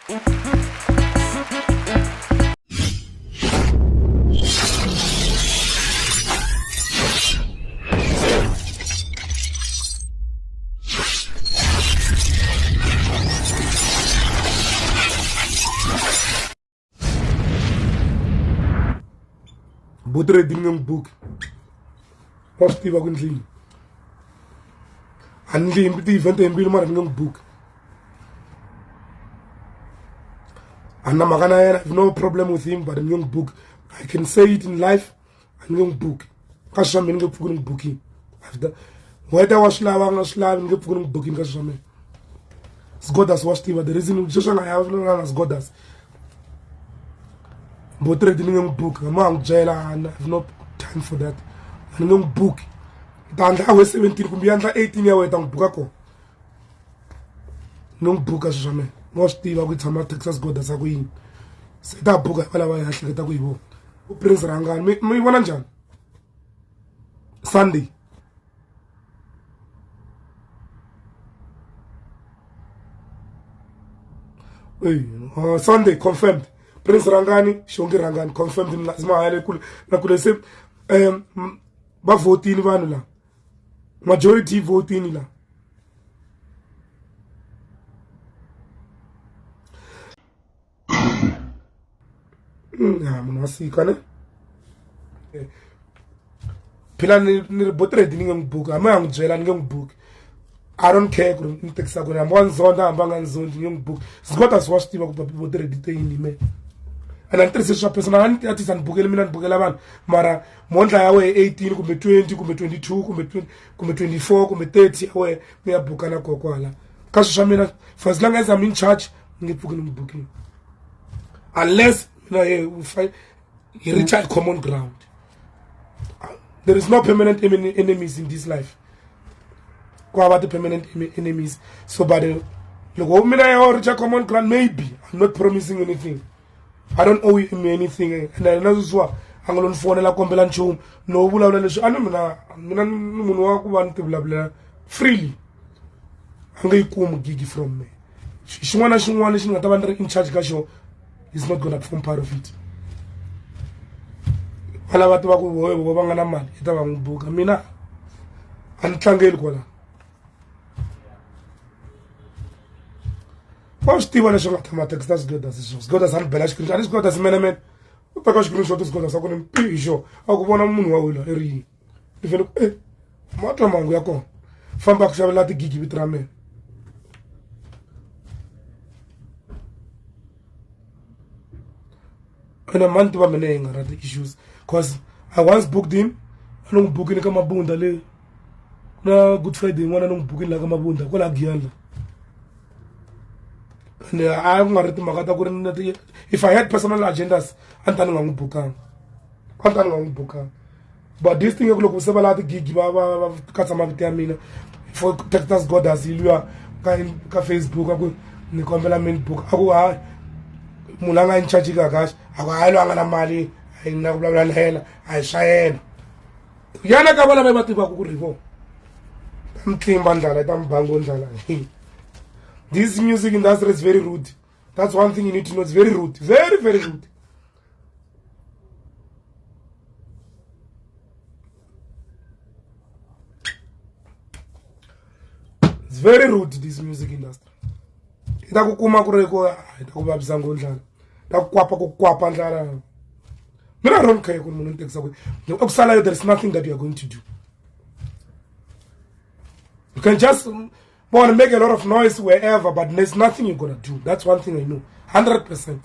Botre dingam book. Positive akundli. Anli impiti event embil mar dingam book. Anna magana I have no problem with him, but I'm young book. I can say it in life. I'm young book. Kasam in the booking. After whether was lava or slab in the booking Kasame. God has watched him, but the reason just I have no as God has. Botre dingam book. Among jail and I have no time for that. And young book. Dan I was 17, could be under 18 years old. Bukako. No book as jamais. Most people with some Texas God as a queen. Say that book, I actually get away. Prince Rangan, me one and Sunday. Sunday confirmed. Prince Rangani, Shongi Rangan confirmed in Lazma. I could say, but voting Vanilla. Majority voting la. Munasi kana. Pila ni botre dingam book. Ama ang jela ngam book. I don't care kung in Texas ko na one zone na ambangan zone ngam book. Scott as watched him ko botre dite ni me. And I'm interested in personality artist and Bugel Bugelaman. Mara, Monta away 18, come 20, come 22, come 24, come 30 away, me a Bukana Kokoala. Kashamina, for as long as I'm in charge, I'm booking. Unless we find a reach out common ground. There is no permanent enemies in this life. Go about the permanent enemies. So, but the woman I reach a common ground, maybe. I'm not promising anything. I don't owe him anything, and I know so. I'm going to phone la combelan chum. No bula la show. Mina munwa ku want blah blah freely. I'm going to come gigi from me. She wanna she not in charge. Gasho is not gonna form part of it. Ala watu wako wewe bangana mali. Ita wangubuka. Mina antlangeli kola. Steve on the mathematics, that's good as it shows. God has had Belash Christian, God has menement. Because Christian God has a good pay show. I go on a moon will read. If you look, Matamang, we are gone. From back, shall let the gigi with Rame. And a month to a meaning are the issues. Because I once booked him, I don't book in a Kamabunda. No, Good Friday, one I don't book in like a Mabunda. What a giant. If I had personal agendas, but this thing you look for gig for Texas God as you are Facebook, the complement book. Mulanga in Chachigash, I don't Mali, I know blah blah I shine. Yana Kabala Batibaku Rivo. I'm clean bandala, I'm bangon. This music industry is very rude. That's one thing you need to know. It's very rude. Very, very rude. It's very rude, this music industry. Itakukuma kureko, itakubabisa ngondlala. Itakukwapa kukwapa ndlala. Mina don't care kun muntu ntekisa ku. Okusalayo there is nothing that you are going to do. You can just want to make a lot of noise wherever, but there's nothing you're gonna do. That's one thing I know, 100%.